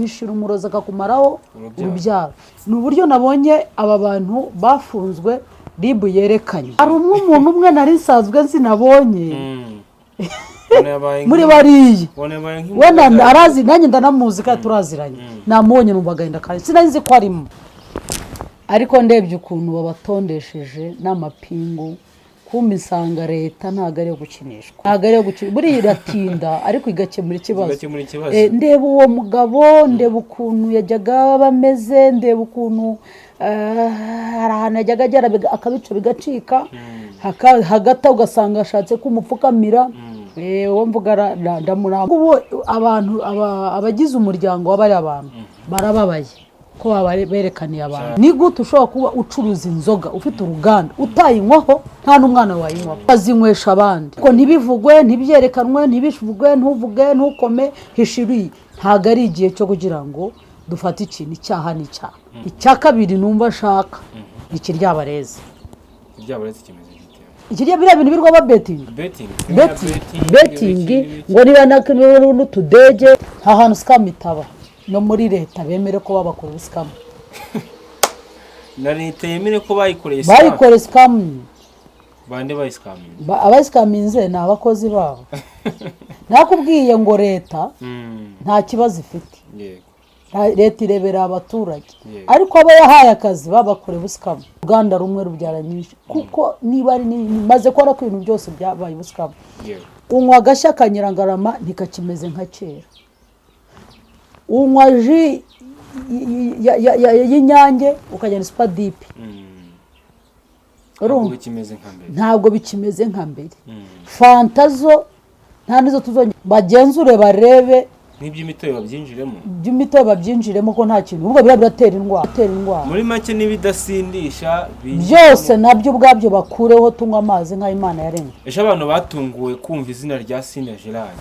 bishira umuroza akakumaraho urubyaro. Ni uburyo nabonye aba bantu bafunzwe ribu yerekanye. Ari umuntu umwe nari nsanzwe nsinabonye muri bariye wenda arazi nanjye ndanamuzi kandi turaziranye namubonye numvaga inda kandi sinazi ko arimo, ariko ndebye ukuntu babatondesheje n'amapingu kumbe insanga leta ntago ari yo gukinishwa, ntago ari yo gukinishwa buri iratinda ariko igakemura ikibazo. Ndeba uwo mugabo, ndeba ukuntu yajyaga bameze, ndeba ukuntu hari ahantu yajyaga agera akabico bigacika hagati ugasanga ashatse kumupfukamira. Uwo mvuga ndamuramba ubu abantu abagize umuryango w'abari abantu barababaye ko berekaniye abantu. Ni gute ushobora kuba ucuruza inzoga ufite uruganda utayinywaho nta n'umwana wayinywaho azinywesha abandi ko ntibivugwe ntibyerekanwe ntibishuvugwe ntuvuge ntukome hishiri? Ntago ari igihe cyo kugira ngo dufate ikintu icyaha n'icyaha. Icya kabiri numva shaka ikiryabareze kimeze ikirya biriya bintu birwa ba betting ngo niba n'utudege nta hantu scam itaba. No muri leta bemere ko babakora scam na leta yemere ko bayikoreye scam. Bande bayiscaminze abayiscaminze ni abakozi babo. Nakubwiye ngo leta nta kibazo ifite, leta irebera abaturage, ariko aba yahaye akazi babakoreye scam. Uganda rumwe rubyara nyinshi kuko niba ari maze kora ko ibintu byose byabaye scam. Unywa gashya kanyirangarama ntikakimeze nka kera, unywa ji y'inyange ukajyana super deep ntabwo bikimeze nka mbere. Fantazo nta nizo tuzongera bagenzure barebe by'imitobe babyinjiremo ko nta kintu ubwo biratera indwara muri make n'ibidasindisha byose nabyo ubwabyo bakureho tunywa amazi nka Imana yaremye. Ejo abantu batunguwe kumva izina rya Sina Gerard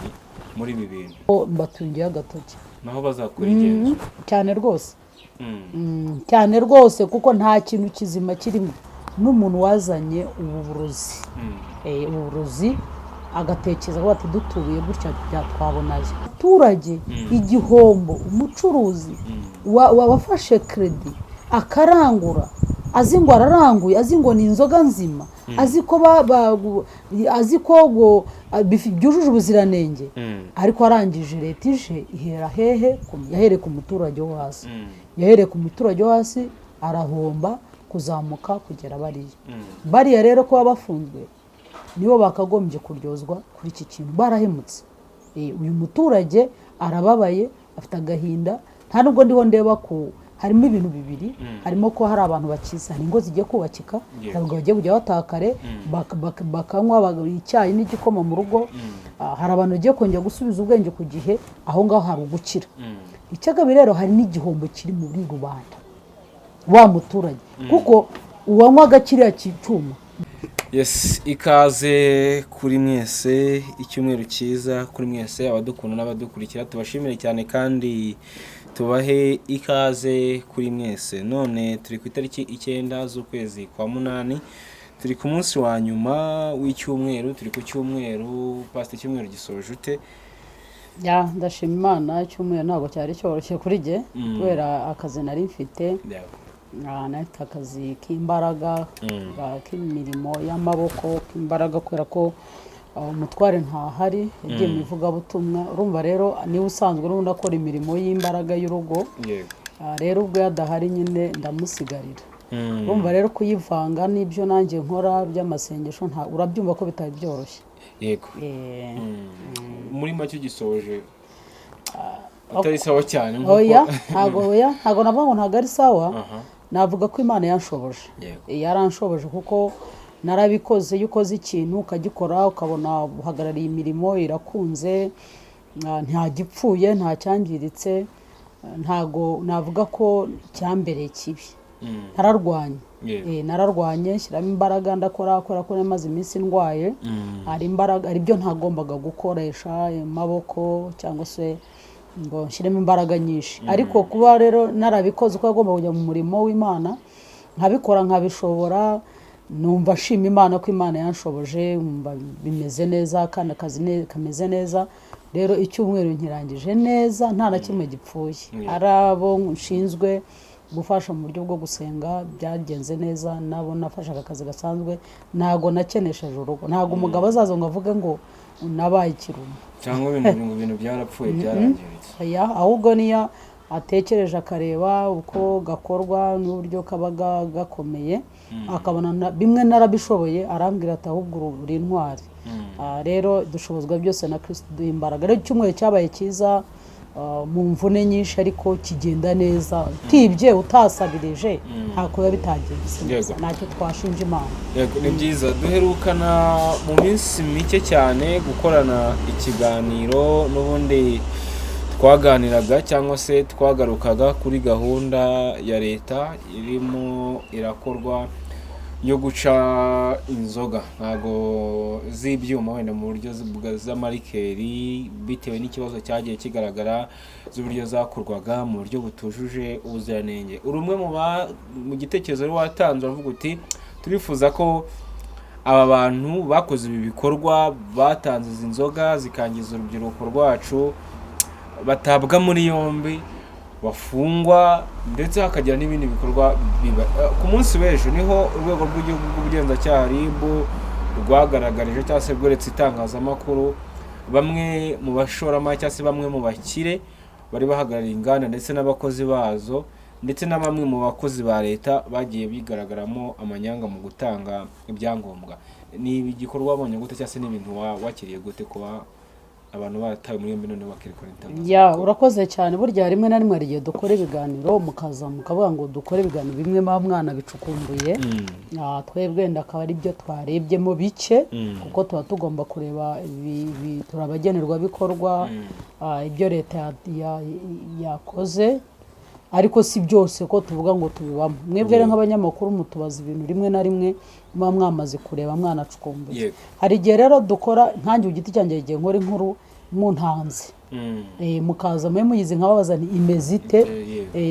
muri ibi bintu batungiye agatoki naho bazakora igenzura cyane rwose kuko nta kintu kizima kirimo. N'umuntu wazanye uburozi agatekereza ko bati dutubuye gutya byatwabonaye abaturage igihombo. Umucuruzi wafashe credit akarangura azi ngo araranguye, azi ngo ni inzoga nzima, azi ko byujuje ubuziranenge, ariko arangije leta ije ihera hehe? Yahereye ku muturage wo hasi, yahereye ku muturage wo hasi arahomba kuzamuka kugera bariya rero ko bafunzwe nibo bakagombye kuryozwa kuri iki kintu. Barahemutse. Uyu muturage arababaye afite agahinda. Nta nubwo ndiho ndeba ko harimo ibintu bibiri, harimo ko hari abantu bakiza, hari ingo zigiye kubakika, ntabwo bagiye kujya batakare bakanywa icyayi n'igikoma mu rugo. Hari abantu bagiye kongera gusubiza ubwenge ku gihe, aho ngaho hari ugukira. Icyagabi rero hari n'igihombo kiri muri rubanda wa muturage kuko uwanywaga kiriya cyicuma. Ikaze kuri mwese, icyumweru cyiza kuri mwese abadukunda n'abadukurikira, tubashimire cyane kandi tubahe ikaze kuri mwese. None turi ku itariki 9 z'ukwezi kwa munani, turi ku munsi wa nyuma w'icyumweru, turi ku cyumweru. Pastor, icyumweru gisoje ute? Ndashima Imana. Icyumweru ntabwo cyari cyoroshye kuri jye kubera akazi nari mfite. Nafite akazi k'imbaraga k'imirimo y'amaboko k'imbaraga kubera ko umutware ntahari yagiye mu ivugabutumwa. Urumva rero niba usanzwe n'ubundi akora imirimo y'imbaraga y'urugo, rero ubwo yadahari nyine ndamusigarira. Urumva rero kuyivanga n'ibyo nanjye nkora by'amasengesho urabyumva ko bitari byoroshye. Yego. Muri make gisoje atari sawa cyane nkuko ntago navuga ngo ntago ari sawa. Navuga ko Imana yanshoboje. Yaranshoboje kuko narabikoze. Iyo ukoze ikintu ukagikora ukabona uhagarariye imirimo irakunze, nta gipfuye nta cyangiritse, ntago navuga ko cyambereye kibi. Nararwanye nshyiramo imbaraga ndakora ko namaze iminsi ndwaye. Hari imbaraga ari byo ntagombaga gukoresha amaboko cyangwa se ngo nshyiremo imbaraga nyinshi, ariko kuba rero narabikoze uko agomba kujya mu murimo w'Imana nkabikora nkabishobora numva nshima Imana ko Imana yanshoboje bimeze neza kandi akazi kameze neza rero icyumweru nkirangije neza nta na kimwe gipfuye arabo nshinzwe gufasha mu buryo bwo gusenga byagenze neza nabo nafashaga akazi gasanzwe ntago nakenesheje urugo ntago umugabo azaza ngo avuge ngo nabaye ikirumu cyangwa ibintu byarapfuye byarangiritse ahubwo niya atekereje akareba uko gakorwa n'uburyo kaba gakomeye akabona bimwe narabishoboye arambwira ati ahubwo uri intwari rero dushobozwa byose na Kristo duha imbaraga rero icyumweru cyabaye cyiza mu mvune nyinshi ariko kigenda neza utibye utasabirije ntako biba bitagenze neza ntacyo twashinja Imana yego ni byiza duherukana mu minsi mike cyane gukorana ikiganiro n'ubundi twaganiraga cyangwa se twagarukaga kuri gahunda ya leta irimo irakorwa yo guca inzoga ntago z'ibyuma wenda mu buryo z'amarikeri bitewe n'ikibazo cyagiye kigaragara z'uburyo zakorwaga mu buryo butujuje ubuziranenge urumwe mu gitekerezo wari watanze uravuga uti turifuza ko aba bantu bakoze ibi bikorwa batanze izi nzoga zikangiza urubyiruko rwacu batabwa muri yombi bafungwa ndetse hakagira n'ibindi bikorwa biba ku munsi w'ejo niho urwego rw'igihugu rw'ubugenzacyaha RIB rwagaragarije cyangwa se rweretse itangazamakuru bamwe mu bashoramari cyangwa se bamwe mu bakire bari bahagarariye inganda ndetse n'abakozi bazo ndetse na bamwe mu bakozi ba leta bagiye bigaragaramo amanyanga mu gutanga ibyangombwa ni igikorwa babonye gute cyangwa se n'ibintu wakiriye gute kuba abantu baratawe muri yombi none bakerekana itangazo urakoze cyane burya rimwe na rimwe arigiye dukora ibiganiro mukaza mukavuga ngo dukore ibiganiro bimwe mwana bicukumbuye twebwe ndakaba ari byo twarebyemo bike kuko tuba tugomba kureba turabagenerwa bikorwa ibyo leta yakoze ariko si byose ko tuvuga ngo tubibamo mwebwe rero nk'abanyamakuru mutubaza ibintu rimwe na rimwe muba mwamaze kureba mwanacukumbuye hari igihe rero dukora ntange igiti cyanjye igihe nkora inkuru mu ntanze mukaza muyizi nkababaza nti imeze ite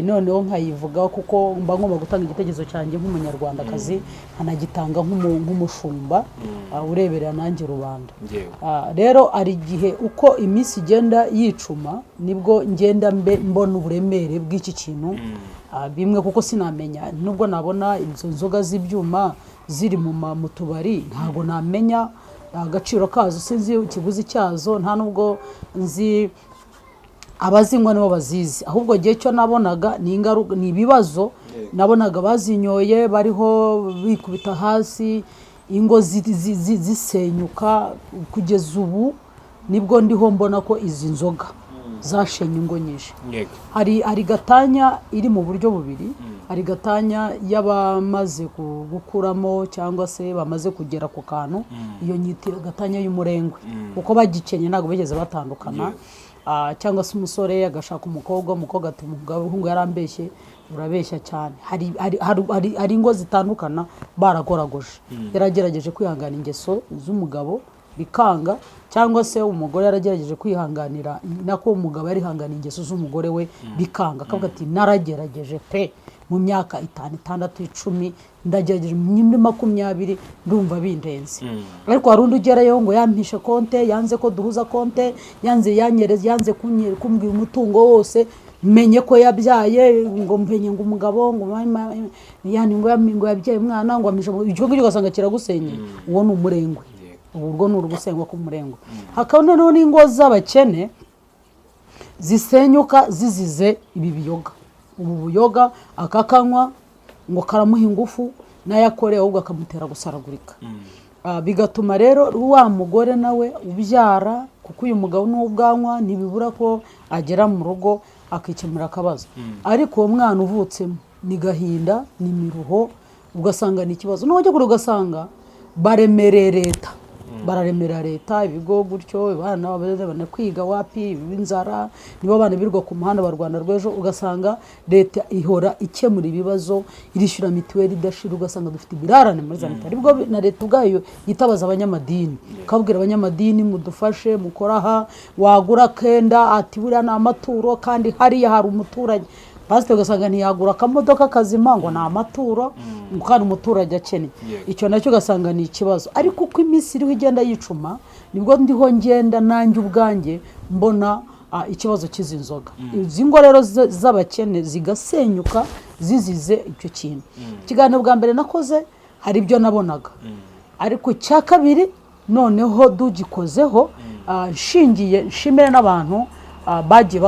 noneho nkayivugaho kuko mba ngomba gutanga igitekerezo cyanjye nk'umunyarwandakazi nkanagitanga nk'umushumba ureberera nanjye rubanda rero ari igihe uko iminsi igenda yicuma nibwo ngenda mbona uburemere bw'iki kintu bimwe kuko sinamenya nubwo nabona izo nzoga z'ibyuma ziri mu tubari ntabwo namenya agaciro kazo sinzi ikiguzi cyazo nta nubwo nzi abazinywa nibo bazizi ahubwo gihe cyo nabonaga ni ibibazo nabonaga bazinyoye bariho bikubita hasi ingo zisenyuka kugeza ubu nibwo ndiho mbona ko izi nzoga zashenye ingo nyinshi hari gatanya iri mu buryo bubiri hari gatanya y'abamaze gukuramo cyangwa se bamaze kugera ku kantu iyo nyitira gatanya y'umurengwe kuko bagikenye ntabwo bigeze batandukana cyangwa se umusore agashaka umukobwa ati umuhungu yarambeshye urabeshya cyane hari ingo zitandukana baragoragoje yaragerageje kwihangana ingeso z'umugabo bikanga cyangwa se umugore yaragerageje kwihanganira nako umugabo yarihangana ingeso z'umugore we bikanga akavuga ati naragerageje pe mu myaka 5, 6, 10 ndagerageje muri 20 ndumva bindenze ariko harundi ugerayo ngo yampishe konte yanze ko duhuza konte yanze kumbwira umutungo wose menye ko yabyaye ngo mpenye ngo umugabo ngo ngo yabyaye umwana ngo amisha icyo ngicyo ugasanga kiragusenye uwo ni umurengwe ubwo ni urugusengwa ku murengo hakaba noneho n'ingo z'abakene zisenyuka zizize ibi biyoga ubu buyoga akakanywa ngo karamuha ingufu n'ayakoreye ahubwo akamutera gusaragurika bigatuma rero wa mugore nawe ubyara kuko uyu mugabo n'ubwanwa ntibibura ko agera mu rugo akikemura akabazo ariko uwo mwana uvutsemo ni gahinda ni miruho ugasanga ni ikibazo n'ujya kure ugasanga baremereye leta bararemera leta ibigo gutyo abana bana kwiga wapi inzara nibo bana birwa ku muhanda wa Rwanda rw'ejo ugasanga leta ihora ikemura ibibazo irishyura mituweli idashira ugasanga dufite ibirarane muri za leta aribwo na leta ubwayo yitabaza abanyamadini kabwira abanyamadini mudufashe mukora aha wagura kenda ati buriya ni amaturo kandi hariya hari umuturage pasiteri ugasanga ntiyagura akamodoka kazima ngo ni amaturo kandi umuturage akennye icyo nacyo ugasanga ni ikibazo ariko uko iminsi iriho igenda yicuma nibwo ndiho ngenda nanjye ubwanjye mbona ikibazo cy'izi nzoga izi ngo rero z'abakene zigasenyuka zizize icyo kintu ikiganiro bwa mbere nakoze hari ibyo nabonaga ariko cya kabiri noneho dugikozeho nshimire n'abantu bagiye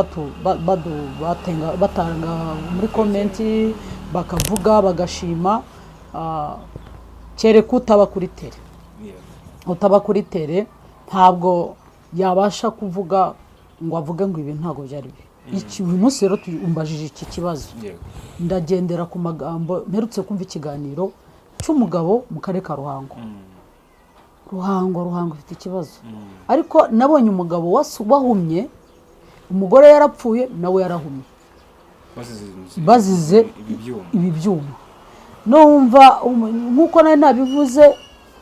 batanga muri komenti bakavuga bagashima kereka utaba kuri tere ntabwo yabasha kuvuga ngo avuge ngo ibi ntabwo byari uyu munsi rero tumbajije iki kibazo ndagendera ku magambo mperutse kumva ikiganiro cy'umugabo mu karere ka Ruhango ifite ikibazo ariko nabonye umugabo wahumye umugore yarapfuye nawe yarahumye bazize ibi byuma numva nk'uko nari nabivuze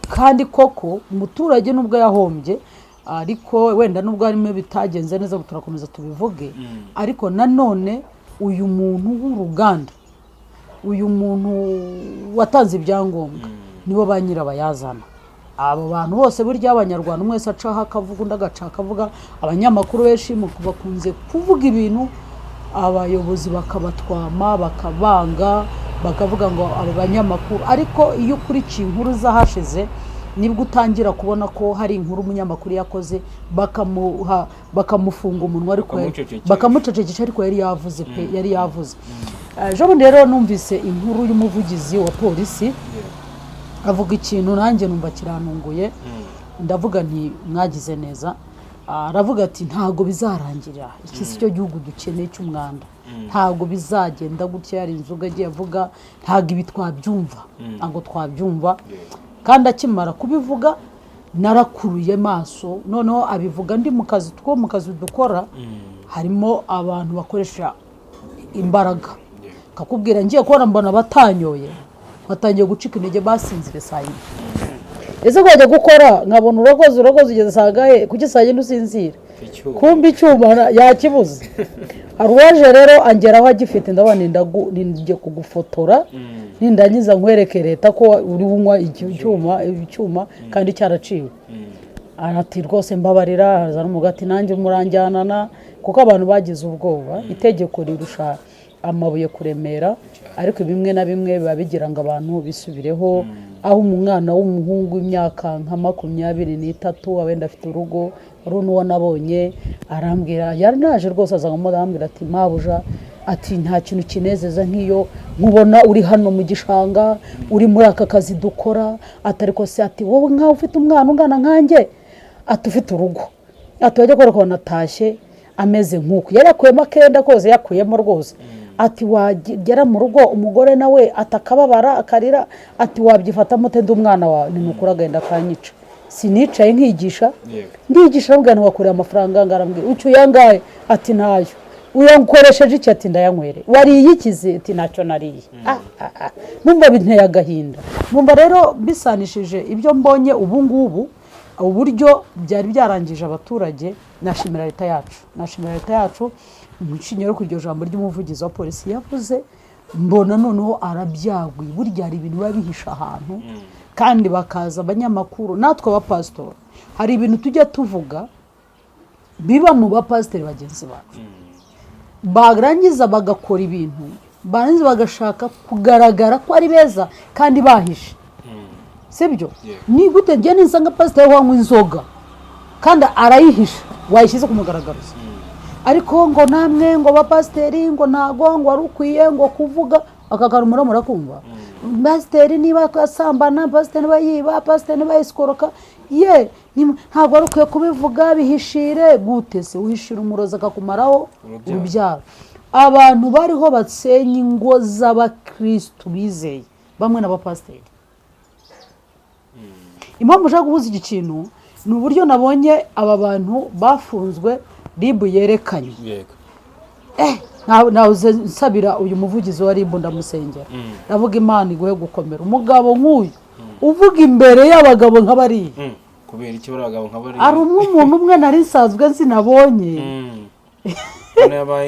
kandi koko umuturage nubwo yahombye ariko wenda nubwo harimo bitagenze neza turakomeza tubivuge ariko nanone uyu muntu w'uruganda uyu muntu watanze ibyangombwa nibo ba nyirabayazana abo bantu bose burya abanyarwanda umwe wese acaho akavuga undi agaca akavuga abanyamakuru benshi bakunze kuvuga ibintu abayobozi bakabatwama bakabanga bakavuga ngo abo banyamakuru ariko iyo ukurikiye inkuru zahashize nibwo utangira kubona ko hari inkuru umunyamakuru yakoze bakamufunga umunwa ariko bakamucecekesha ariko yari yavuze ejo bundi rero numvise inkuru y'umuvugizi wa polisi avuga ikintu nanjye numva kirantunguye ndavuga nti mwagize neza aravuga ati ntago bizarangira iki si cyo gihugu dukeneye cy'umwanda ntago bizagenda gutya yari inzoga agiye avuga ntago ibi twabyumva ntago twabyumva kandi akimara kubivuga narakuruye maso noneho abivuga ndi mu kazi dukora harimo abantu bakoresha imbaraga kakubwira ngiye kubona mbona batanyoye batangiye gucika intege basinzire saa yine ese kwajya gukora nkabona urogoze ugeze saa gahe kuki saa yine usinzira kumbi icyuma yakibuze hari uwaje rero angeraho agifite ndabona ninjye kugufotora nindangiza nkwereke leta ko uri bunywa icyuma kandi cyaraciwe arati rwose mbabarira haza n'umugati nanjye muranjyanana kuko abantu bagize ubwoba itegeko rirusha amabuye kuremera ariko bimwe na bimwe biba bigira ngo abantu bisubireho aho umwana w'umuhungu w'imyaka nka 23 wenda afite urugo runo nabonye arambwira yari naje rwose azanga arambwira ati mabuja ati nta kintu kinezeza nk'iyo nkubona uri hano mu gishanga uri muri aka kazi dukora atariko se ati wowe nkaho ufite umwana ungana nkanjye atufite urugo atwajya ko natashye ameze nk'uko yari yakuyemo akenda koze yakuyemo rwose ati wagera mu rugo umugore nawe atakababara akarira ati wabyifata mute ndumwana wawe ni mukuru agenda kanyica sinicaye nkigisha ndigisha mbwana wakoreye amafaranga ngarambwira ucyo yangaye ati nayo uyankoresheje iki ati ndayanywere wariye ikize ati nacyo nariye numva binteye agahinda numva rero bisanishije ibyo mbonye ubu ngubu uburyo byari byarangije abaturage nashimira leta yacu umushinyero kuryo jambo ry'umuvugizi wa polisi yavuze mbona noneho arabyaguye burya ari ibintu babihisha ahantu kandi bakaza abanyamakuru natwe abapastor hari ibintu tujya tuvuga biba mu bapasiteri bagenzi bacu barangiza bagakora ibintu barangiza bagashaka kugaragara ko ari beza kandi bahishe sibyo ni gute njye ninsanga pasiteri wanywa inzoga kandi arayihisha wayishyize ku mugaragaro ariko ngo namwe ngo bapasiteri ngo ntago ngo arukwiye ngo kuvuga akagarumura murakumva pasiteri niba asambana pasiteri niba yiba pasiteri niba yisikoroka ye ntabwo arukwiye kubivuga bihishire gute se uhishira umurozi akakumaraho urubyaro abantu bariho batsenya ingo z'abakristo bizeye bamwe n'abapasiteri impamvu ushaka guhuza iki kintu ni uburyo nabonye aba bantu bafunzwe ribu yerekanye nawe nsabira uyu muvugizi wa ribu ndamusengera ndavuga imana iguhe gukomera umugabo nk'uyu uvuga imbere y'abagabo nk'abariya kubera iki abagabo nk'abariya ari umuntu umwe nari nsanzwe sinabonye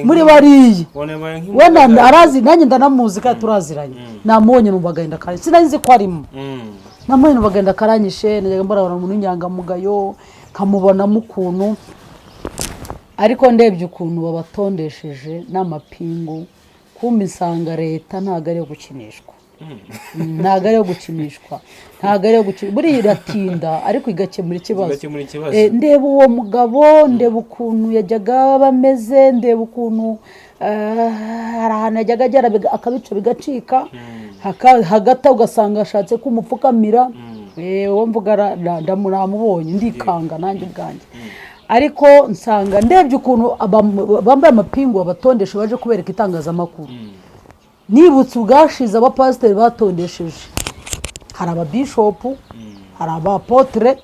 muri bariya wenda arazi nanjye ndanamuzi kandi turaziranye namubonye numva agahinda karanyishe sinari ko arimo namubonye numva agahinda karanyishe najyaga mbona umuntu w'inyangamugayo nkamubonamo ukuntu ariko ndebye ukuntu babatondesheje n'amapingu kumva insanga leta ntabwo ari iyo gukinishwa ntabwo ari iyo gukinishwa ntabwo ari iyo gukinishwa buriya iratinda ariko igakemura ikibazo ndeba uwo mugabo ndeba ukuntu yajyaga bameze ndeba ukuntu hari ahantu yajyaga agera akabica bigacika hagati ugasanga ashatse kumupfukamira uwo mvuga ndamubonye ndikanga nanjye ubwanjye ariko nsanga ndebye ukuntu bambaye amapingu abatondesha baje kubereka itangazamakuru nibutse ubwashize abapasiteri batondesheje hari ababishopu hari abapotere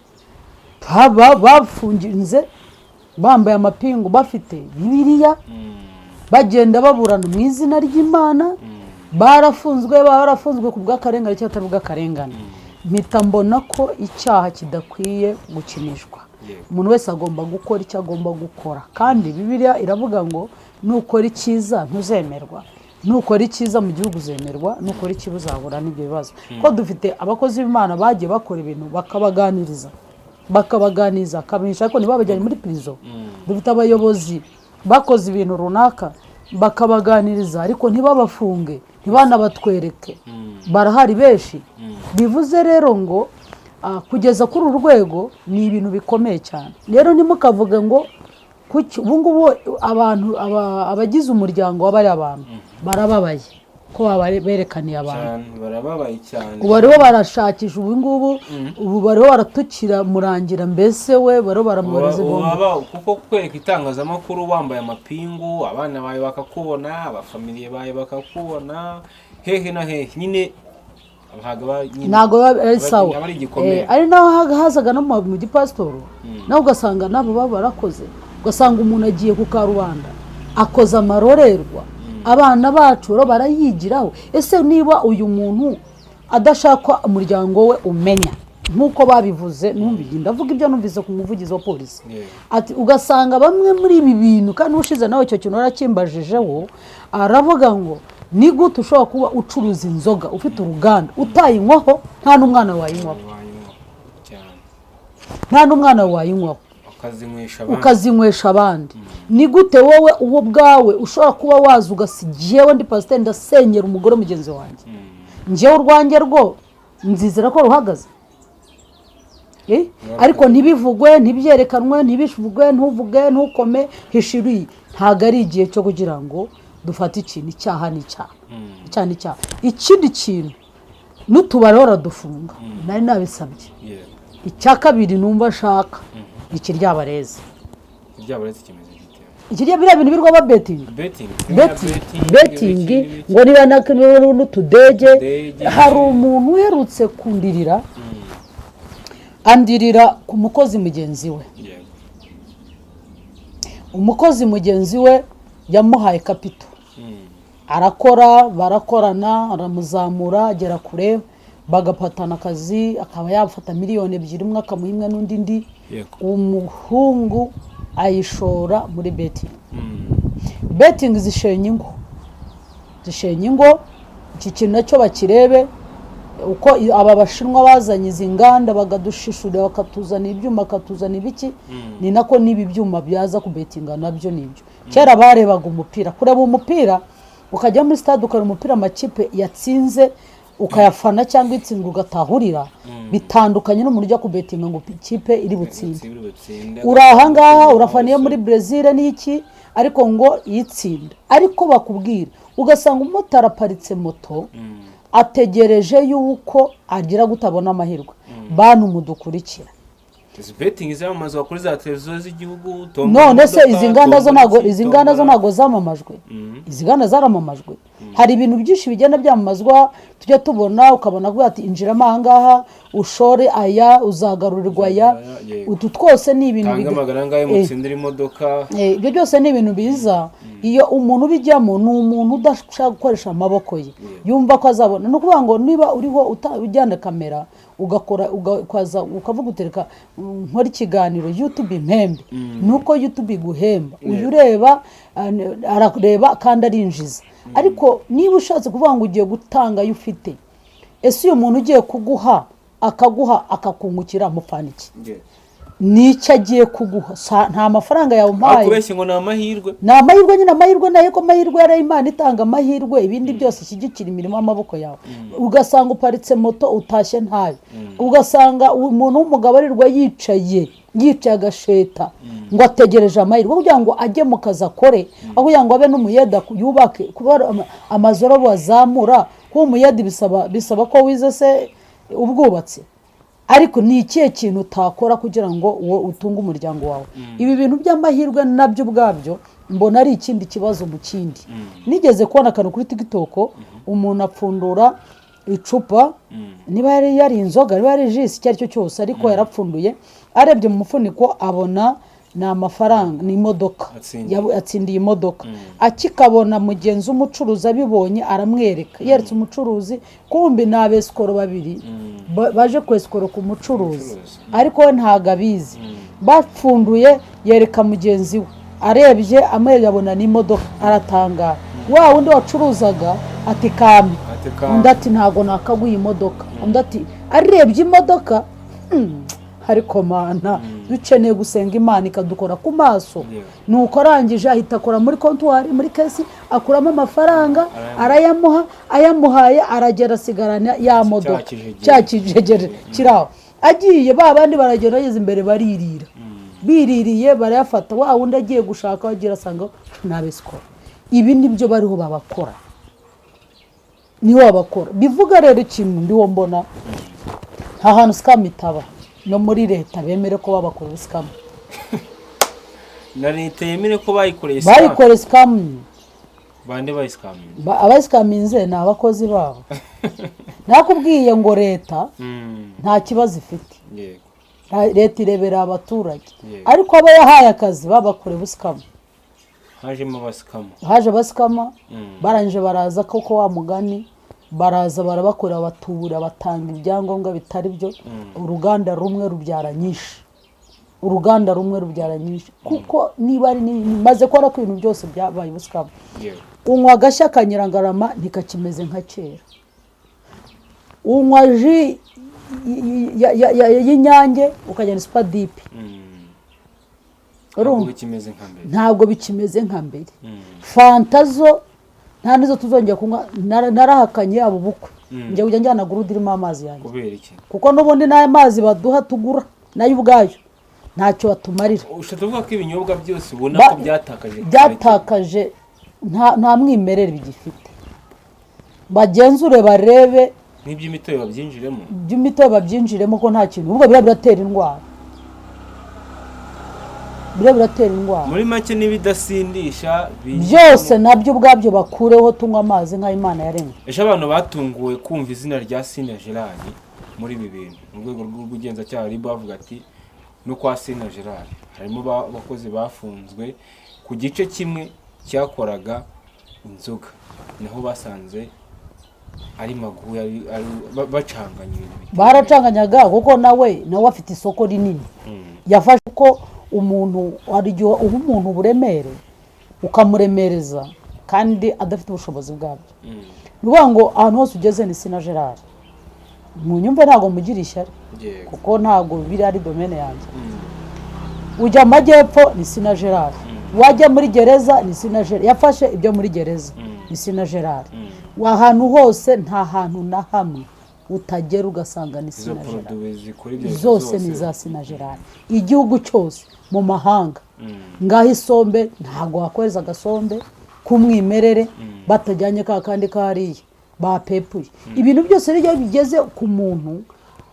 bafunginze bambaye amapingu bafite bibiliya bagenda baburana mu izina ry'Imana barafunzwe ku bw'akarengane cyangwa atari bw'akarengane mpita mbona ko icyaha kidakwiye gukinishwa umuntu wese agomba gukora icyo agomba gukora kandi bibiliya iravuga ngo nukora icyiza ntuzemerwa nukora icyiza mu gihugu uzemerwa nukora ikibi uzahura n'ibyo bibazo ko dufite abakozi b'Imana bagiye bakora ibintu bakabaganiriza akabisha ariko ntibabajyanye muri prison dufite abayobozi bakoze ibintu runaka bakabaganiriza ariko ntibabafunge ntibanabatwereke barahari benshi bivuze rero ngo kugeza kuri uru rwego ni ibintu bikomeye cyane rero ntimukavuge ngo ubu ngubu abagize umuryango w'abari abantu barababaye ko berekaniye abantu barababaye cyane ubu bariho barashakisha ubu bariho baratukira murangira mbese we bariho baramuhereza ibomba kuko kwereka itangazamakuru wambaye amapingu abana bawe bakakubona abafamiliye bawe bakakubona hehe na hehe nyine ntabwo ari sawa ari naho hazaga no mu gipasitoro nawe ugasanga nabo baba barakoze ugasanga umuntu agiye ku karubanda akoze amarorerwa abana bacu barayigiraho ese niba uyu muntu adashaka umuryango we umenya nk'uko babivuze ndavuga ibyo numvise ku muvugizi wa polisi ati ugasanga bamwe muri ibi bintu kandi ushize nawe icyo kintu warakimbajijeho aravuga ngo ni gute ushobora kuba ucuruza inzoga ufite uruganda utayinywaho nta n'umwana wayinywaho ukazinywesha abandi ni gute wowe uwo bwawe ushobora kuba waza ugasigiyewe ndi pasiteri ndasenyera umugore mugenzi wanjye njyewe urwanjye rwo nzizera ko ruhagaze ariko ntibivugwe ntibyerekanwe ntibivugwe ntuvuge ntukome hishiriye ntabwo ari igihe cyo kugira ngo dufate ikintu icyaha n'icyaha ikindi kintu n'utubari baradufunga nari nabisabye icya kabiri numva ashaka ikiryabarezi biriya bintu birwa betingi ngo niba n'utudege hari umuntu uherutse kundirira andirira ku mukozi mugenzi we umukozi mugenzi we yamuhaye kapito arakora barakorana aramuzamura agera kure bagapatana akazi akaba yafata miliyoni 2 umwe akamuha imwe n'undi umuhungu ayishora muri betingi zishenye ingo iki kintu nacyo bakirebe uko aba bashinwa bazanye izi nganda bagadushishurira bakatuzana ibyuma bakatuzana ibiki ni nako n'ibi byuma byaza kubetinga nabyo nibyo kera barebaga umupira kureba umupira ukajya muri stade ukora umupira amakipe yatsinze ukayafana cyangwa itsinzwe ugatahurira bitandukanye n'umuntu ujya kubetinga ngo ikipe iri butsinde urahangaha urafaniye muri Brazil n'iki ariko ngo yitsinda ariko bakubwira ugasanga umumotari aparitse moto ategereje yuko agira gutabona amahirwe bantu mudukurikira betingi zamamazwa kuri za televiziyo z'igihugu none se izi nganda zo ntago zamamajwe izi nganda zaramamajwe hari ibintu byinshi bigenda byamamazwa tujya tubona ukabona ko ati injiramo ahangaha ushore aya uzagarurirwa aya utu twose ni ibintu ibyo byose ni ibintu biza iyo umuntu ubijyamo ni umuntu udashaka gukoresha amaboko ye yumva ko azabona ni ukuvuga ngo niba uriho ujyana kamera ugakora ukavuga utereka nkora ikiganiro YouTube impembe nuko YouTube iguhemba uyu ureba arareba kandi arinjiza ariko niba ushatse kuvuga ngo ugiye gutanga yo ufite ese uyu muntu ugiye kuguha akaguha akakungukira mufaniki nicyo agiye kuguha nta mafaranga yawe umpaye akubeshye ngo ni amahirwe nyine amahirwe nayo ko amahirwe yari Imana itanga amahirwe ibindi byose ishyigikira imirimo y'amaboko yawe ugasanga uparitse moto utashye ntayo ugasanga umuntu w'umugabo arirwa yicaye agasheta ngo ategereje amahirwe kugira ngo ajye mu kazi akore aho kugira ngo abe n'umuyeda yubake kuba amazoro bazamura kuba umuyeda bisaba ko wize se ubwubatsi ariko ni ikihe kintu utakora kugira ngo utunge umuryango wawe ibi bintu by'amahirwe nabyo ubwabyo mbona ari ikindi kibazo mu kindi nigeze kubona akantu kuri TikTok umuntu apfundura icupa niba yari inzoga niba yari jisi icyo ari cyo cyose ariko yarapfunduye arebye mu mufuniko abona ni amafaranga ni imodoka atsindiye imodoka akikabona mugenzi w'umucuruzi abibonye aramwereka yeretse umucuruzi kumbi ni abesikoro babiri baje kwesikoro ku mucuruzi ariko we ntago abizi bapfunduye yereka mugenzi we arebye amwe yabona ni imodoka aratangara wa wundi wacuruzaga ati kame undi ati ntago nakaguye imodoka undi ati arebye imodoka ariko mana dukeneye gusenga Imana ikadukora ku maso nuko arangije ahita akora muri kontwari muri kesi akuramo amafaranga ayamuhaye aragera asigarana ya modoka cyakijegere kiraho agiye babandi baragera bageze imbere biririye barayafata wa wundi agiye gushaka bagira asanga nabesko ibi nibyo bariho babakora niho babakora bivuga rero ikintu ndiwo mbona nta hantu skamitaba no muri leta bemere ko babakora scam na leta yemere ko bayikoreye scam bande bayiscam abayiscaminze ni abakozi babo nakubwiye ngo leta nta kibazo ifite leta irebera abaturage ariko aba yahaye akazi babakoreye scam haje abasikama barangije baraza koko wa mugani baraza barabakorera batubura batanga ibyangombwa bitari byo uruganda rumwe rubyara nyinshi kuko niba ari maze kora ko ibintu byose byabaye ubusikama unywa agashya kanyirangarama ntikakimeze nka kera unywa ji y'inyange ukajyana supadipi ntabwo bikimeze nka mbere fantazo nta nizo tuzongera kunywa narahakanye abo bukwe njye kujya njyana gurude irimo amazi yanjye kuko n'ubundi n'aya mazi baduha tugura nayo ubwayo ntacyo batumarira ushaka kuvuga ko ibinyobwa byose ubona ko byatakaje nta mwimerere bigifite bagenzure barebe n'iby'imitobe babyinjiremo ko nta kintu ubwo biratera indwara muri make n'ibidasindisha byose nabyo ubwabyo bakureho tunywa amazi nka Imana yaremye abantu batunguwe kumva izina rya Sina Gerard muri ibi bintu mu rwego rw'ubugenzacyaha RIB bavuga ati no kwa Sina Gerard harimo abakozi bafunzwe ku gice kimwe cyakoraga inzoga naho basanze ari maguye bacanganya ibintu baracanganyaga kuko nawe afite isoko rinini yafashe ko umuntu uha umuntu uburemere ukamuremereza kandi adafite ubushobozi bwabyo nuvuga ngo ahantu hose ugeze ni Sina Gerard mu nyumve ntago mugira ishyari kuko ntago biri ari domaine yanjye ujya amajyepfo ni Sina Gerard wajya muri gereza ni Sina Gerard yafashe ibyo muri gereza ni Sina Gerard ahantu hose nta hantu na hamwe utagera ugasanga ni Sina Gerard zose ni za Sina Gerard igihugu cyose mu mahanga ngaho isombe ntago wakoreza agasombe kumwimerere batajyanye kandi kariye bapepuye ibintu byose ryo bigeze ku muntu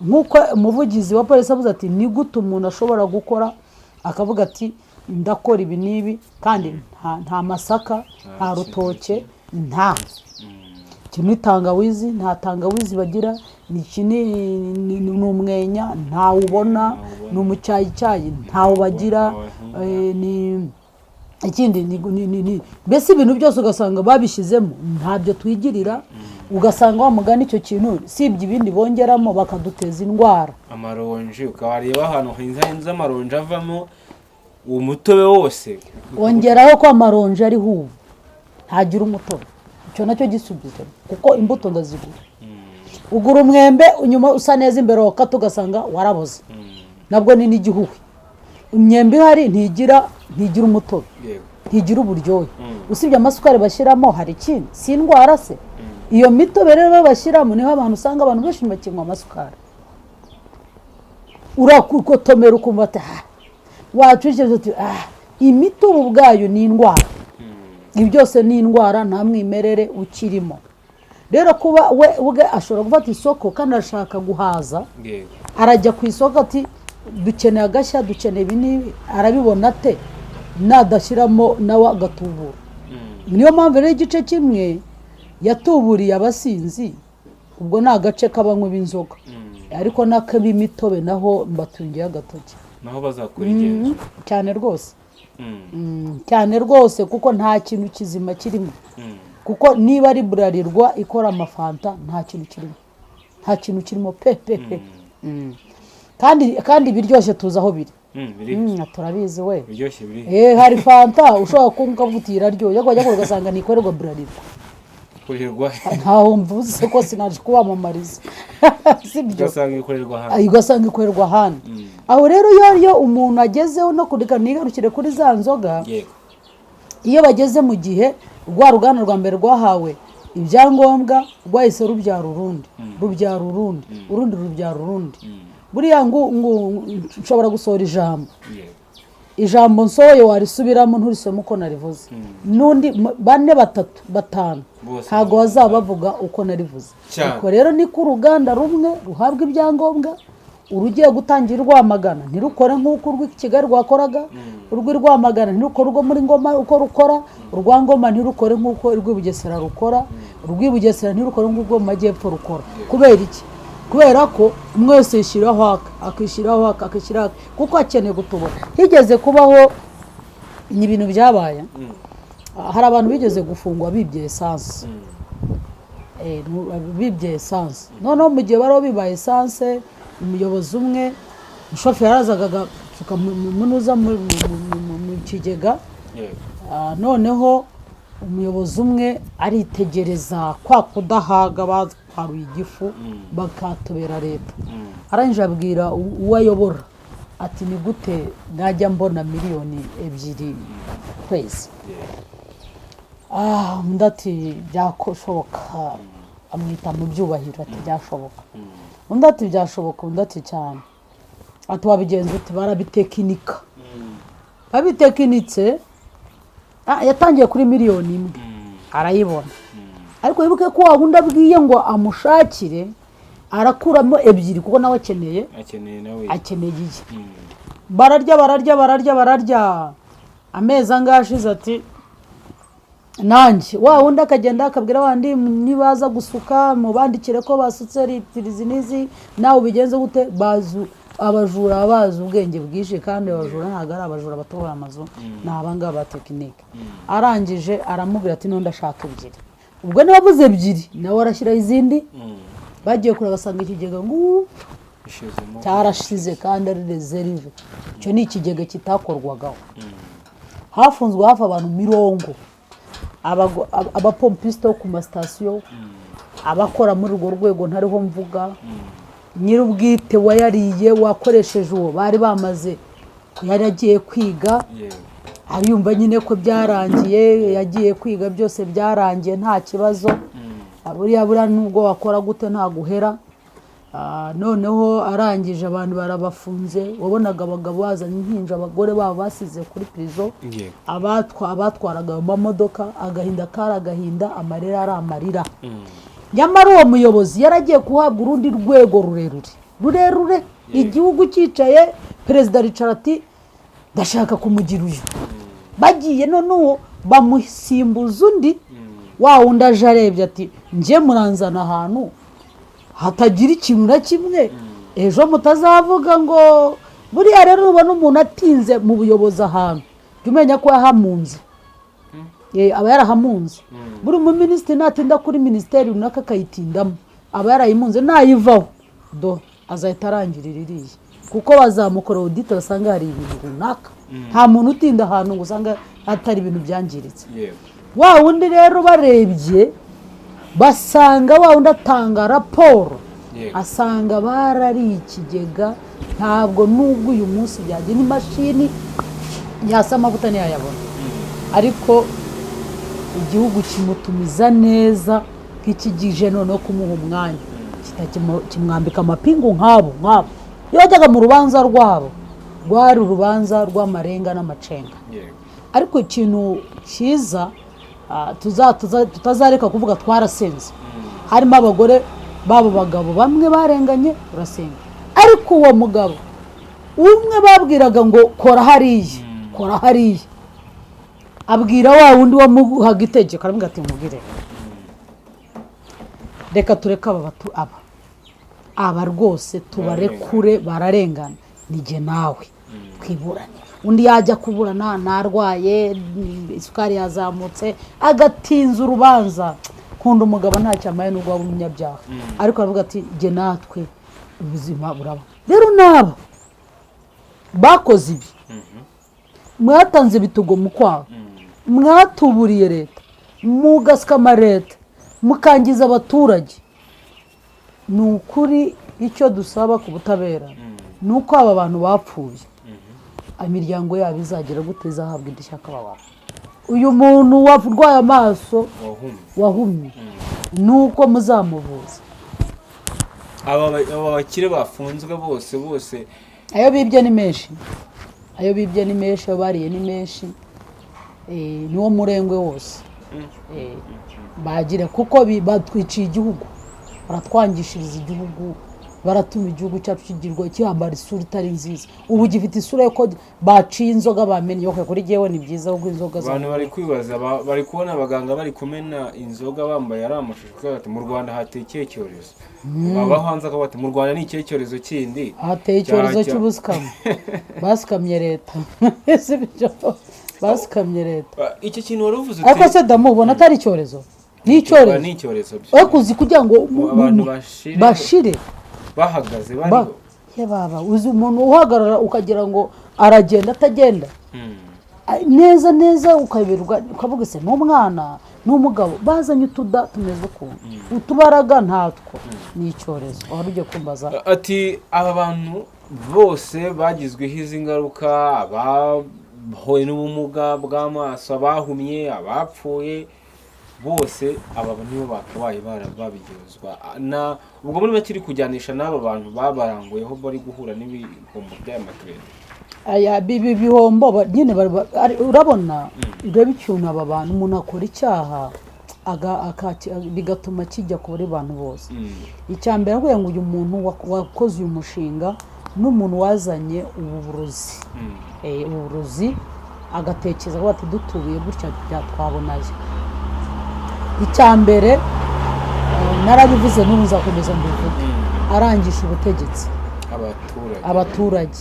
nkuko umuvugizi wa polisi avuze ati ni gute umuntu ashobora gukora akavuga ati ndakora ibi nibi kandi nta masaka nta rutoke nta kimwe tangawizi nta tangawizi bagira ni umwenya nta ubona ni umucyayicyayi ntawo bagira ni ikindi ni mbese ibintu byose ugasanga babishyizemo ntabyo twigirira ugasanga wamugana icyo kintu sibye ibindi bongeramo bakaduteza indwara. Amaronji ukabareba ahantu hinze amaronji avamo uwo mutobe wose wongeraho ko amaronji ari hubu ntagira umutobe, icyo nacyo gisubizo kuko imbuto ndazigura. Ugura umwembe unyuma usa neza imbere wakati ugasanga waraboze, nabwo ni n'igihugu. Imyembe ihari ntigira umutobe, ntigira uburyohe, usibye amasukari bashyiramo hari ikindi si indwara se. Iyo mitobe rero bashyiramo niho abantu usanga abantu benshi bakinywa amasukari, urakukotomera ukumva ati wacishije uti imitobe ubwayo ni indwara. Ibi byose ni indwara, nta mwimerere ukirimo. Rero kuba we ubwe ashobora gufata isoko kandi ashaka guhaza, arajya ku isoko ati dukeneye agashya, dukeneye ibi n'ibi, arabibona ate nadashyiramo nawe agatubura. Niyo mpamvu rero igice kimwe yatuburiye abasinzi, ubwo ni agace k'abanywa b'inzoga, ariko n'ak'imitobe naho mbatungiye agatoki, naho bazakora ingendo cyane rwose. Cyane rwose kuko nta kintu kizima kirimo, kuko niba ari Bralirwa ikora amafanta nta kintu kirimo, nta kintu kirimo pe. kandi biryoshye tuzi aho biri. Turabizi we biryoshye biri hari fanta ushobora kumva uvuti iraryoshye ariko wajya ugasanga nikorerwa Bralirwa kurirwa ntaho mvuze ko sinaje kubamamariza sibyo, ugasanga ikorerwa ahandi. Aho rero iyo umuntu agezeho no kurika nigarukire kuri za nzoga, iyo bageze mu gihe rwa ruganda rwa mbere rwahawe ibyangombwa rwahise rubyara urundi, urundi rubyara urundi. Buriya nshobora gusohora ijambo nsohoye warisubiramo nturisome uko narivuze, n'undi 4 3 5 ntago bazaba bavuga uko narivuze. Ariko rero ni ku ruganda rumwe ruhabwa ibyangombwa, urugiye gutangira Rwamagana ntirukore nk'uko urw'i Kigali rwakoraga, urw'i Rwamagana ntirukore urwo muri Ngoma uko rukora, urwa Ngoma ntirukore nk'uko urw'i Bugesera rukora, urw'i Bugesera ntirukore nk'uko mu Majyepfo rukora. Kubera iki? Kubera ko mwese yishyiraho akishyiraho kuko akeneye gutubura. Higeze kubaho ni ibintu byabaye, hari abantu bigeze gufungwa bibye essence, bibye essence. Noneho mu gihe baro bibaye essence, umuyobozi umwe umushoferi yarazaga munuza mu kigega, noneho umuyobozi umwe aritegereza kwa kudahaga batwaruye igifu bakatobera leta. Arangije abwira uwayobora ati ni gute najya mbona miliyoni 2 kwezi. Ndati byakoshoboka, amwita mu byubahiro ati byashoboka. Undi ati byashoboka, undi ati cyane. Ati wabigenza uti barabitekinika. Babitekinitse yatangiye kuri miliyoni 1 arayibona, ariko yibuke ko wabunda abwiye ngo amushakire arakuramo 2 kuko nawe akeneye iki. Bararya amezi angashize ati nanjye wa wundi akagenda akabwira abandi nibaza gusuka mubandikire ko basutse litirizi nizi, nawe ubigenze gute. Abajura bazi ubwenge bwinshi, kandi abajura ntabwo ari abajura batobora amazu, ni abangaba ba tekinike. Arangije aramubwira ati none ndashaka 2. Ubwo niba avuze 2 nawe arashyiraho izindi, bagiye kure basanga ikigega cyarashize kandi ari reserve. Icyo ni ikigega kitakorwagaho. Hafunzwe hafi abantu 90, abapompisite ku masitasiyo, abakora muri urwo rwego ntariho mvuga, nyir'ubwite wayariye wakoresheje uwo bari bamaze, yari agiye kwiga abiyumva nyine ko byarangiye, yagiye kwiga byose byarangiye nta kibazo. Buriya nubwo wakora gute nta guhera. Noneho arangije abantu barabafunze, wabonaga abagabo bazanye impinja abagore babo basize kuri prison, abatwaraga mu mamodoka, agahinda karagahinda, amarira ari amarira. Nyamara uwo muyobozi yaragiye kuhabwa urundi rwego rurerure, igihugu cyicaye, perezida Richard ati ndashaka kumugira uyu. Bagiye noneho bamusimbuza undi, wa wundi aje arebye ati nje muranzana ahantu hatagira ikintu na kimwe, ejo mutazavuga ngo. Buriya rero ubona umuntu atinze mu buyobozi ahantu, jya umenya ko yahamunze. aba yarahamunze buri mu minisitiri natinda kuri minisiteri runaka akayitindamo aba yarayimunze nayivaho do azahita arangirira iriya kuko bazamukora audit basanga hari ibintu runaka nta muntu utinda ahantu ngo usanga hatari ibintu byangiritse wa wundi rero barebye basanga wa wundi atanga raporo asanga barari ikigega ntabwo nubwo uyu munsi byagiye n'imashini yasa amavuta ntiyayabona ariko igihugu kimutumiza neza nk'ikigije noneho kumuha umwanya kimwambika amapingu nk'abo iyo wajyaga mu rubanza rwabo rwari urubanza rw'amarenga n'amacenga ariko ikintu cyiza tutazareka kuvuga twarasenze harimo abagore babo bagabo bamwe barenganye urasenga ariko uwo mugabo umwe babwiraga ngo kora hariya abwira wa wundi wamuhaga itegeko aravuga ati mubwire reka tureke aba rwose tubarekure bararengana nige nawe twiburane undi yajya kuburana narwaye isukari yazamutse agatinza urubanza kunda umugabo ntacyo amaye n'ubwo waba umunyabyaha ariko aravuga ati jye natwe ubuzima buraba rero nabo bakoze ibi mwatanze ibitugo mu kwabo mwatuburiye leta mugasikama leta mukangiza abaturage ni ukuri icyo dusaba ku butabera ni uko aba bantu bapfuye imiryango yabo izagera gute izahabwa indishyi akababara uyu muntu warwaye amaso wahumye ni uko muzamuvuza aba bakire bafunzwe bose ayo bibye ni menshi ayo bariye ni menshi niwo murengwe wose bagira kuko batwiciye igihugu baratwangishiriza igihugu baratuma igihugu cyacu kigirwa cyambara isura itari nziza ubu gifite isura yo ko baciye inzoga bamenye yo kuri jewe ni byiza ubwo inzoga abantu bari kwibaza bari kubona abaganga bari kumena inzoga bambaye ari amashusho ati mu Rwanda hateye icyorezo baba hanze akaba ati mu Rwanda ni icyorezo kindi hateye icyorezo cy'ubusikamo basikamye leta basikamye leta iki kintu wari uvuze ariko se ndamubona atari icyorezo ni icyorezo ariko uzi kugira ngo abantu bashire bahagaze bari baba uzi umuntu uhagarara ukagira ngo aragenda atagenda neza ukaberwa ukavuga se n'umwana n'umugabo bazanye utuda tumeze ukuntu utubaraga ntatwo ni icyorezo wari ugiye kumbaza ati aba bantu bose bagizweho izi ngaruka abahoye n'ubumuga bw'amaso abahumye abapfuye bose aba nibo bakabaye babigezwa ubwo muri bakiri kujyanisha n'aba bantu babaranguyeho bari guhura n'ibihombo by'amakredi aya bihombo nyine urabona reba icyuntu aba bantu umuntu akora icyaha bigatuma kijya kuri bantu bose icyambere avuga ngo uyu muntu wakoze uyu mushinga n'umuntu wazanye uburozi agatekereza ko ati dutubiye gutya byatwabonaye icyambere narabivuze n'uzakomeza mbivuge arangisha ubutegetsi abaturage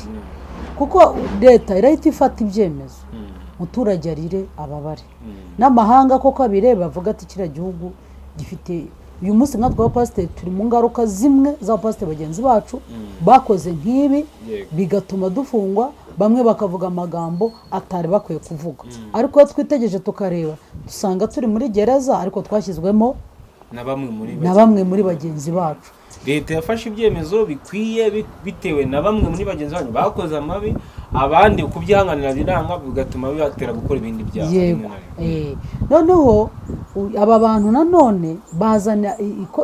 kuko leta irahita ifata ibyemezo umuturage arire ababare n'amahanga koko abireba bavuga ati kiriya gihugu gifite uyu munsi nka tw'abapasiteri turi mu ngaruka zimwe z'abapasiteri bagenzi bacu bakoze nk'ibi bigatuma dufungwa bamwe bakavuga amagambo atari bakwiye kuvuga ariko twitegereje tukareba dusanga turi muri gereza ariko twashyizwemo na bamwe muri bagenzi bacu leta yafashe ibyemezo bikwiye bitewe na bamwe muri bagenzi banyu bakoze amabi abandi kubyihanganira biranga bigatuma bibatera gukora ibindi byaha noneho aba bantu nanone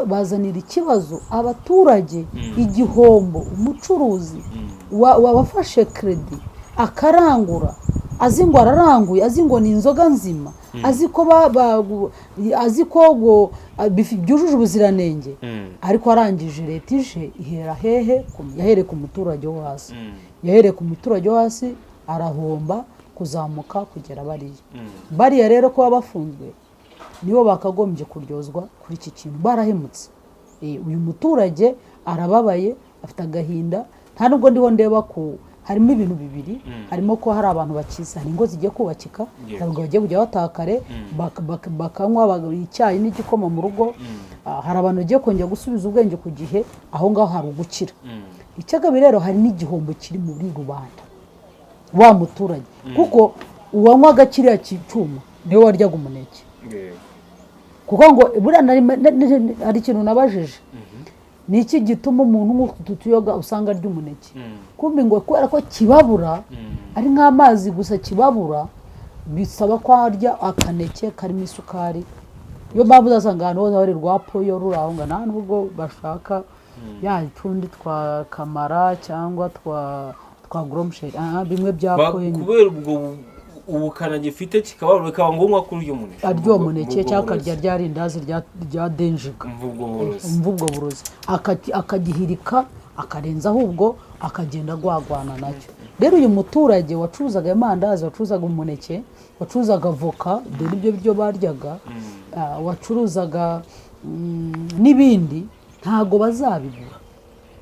bazanira ikibazo abaturage igihombo umucuruzi wabafashe kredi akarangura azi ngo araranguye azi ngo ni inzoga nzima azi ko byujuje ubuziranenge ariko arangije leta ije ihera hehe yahereye ku muturage wo hasi yahereye ku muturage wo hasi arahomba kuzamuka kugera bariya rero kuba bafunzwe nibo bakagombye kuryozwa kuri iki kintu barahemutse uyu muturage arababaye afite agahinda nta nubwo ndiho ndeba ku harimo ibintu bibiri harimo ko hari abantu bakiza hari ingo zigiye kubakika ntabwo bagiye kujya batakare bakanywa icyayi n'igikoma mu rugo hari abantu bagiye kongera gusubiza ubwenge ku gihe aho ngaho hari ugukira icya kabiri rero hari n'igihombo kiri muri rubanda wa muturage kuko uwanywaga kiriya cyuma niwe waryaga umuneke kuko ngo buriya hari ikintu nabajije ni iki gituma umuntu nk'utu tuyoga usanga arya umuneke kumbi ngo kubera ko kibabura ari nk'amazi gusa kibabura bisaba ko arya akaneke karimo isukari iyo mpamvu uzasanga ahantu hose hari rwa poyo ruri aho ngaho nta nubwo bashaka ya icundi twa kamara cyangwa twa goromsheri bimwe bya poyo kubera ubwo ubukana gifite bikaba ngombwa ko urya umuneke arya umuneke cyangwa akarya rya rindazi rya denjiga mvubwo burozi akagihirika akarenza ahubwo akagenda agwagwana nacyo rero uyu muturage wacuruzaga amandazi wacuruzaga umuneke wacuruzaga avoka dore ibyo biryo baryaga wacuruzaga n'ibindi ntago bazabigura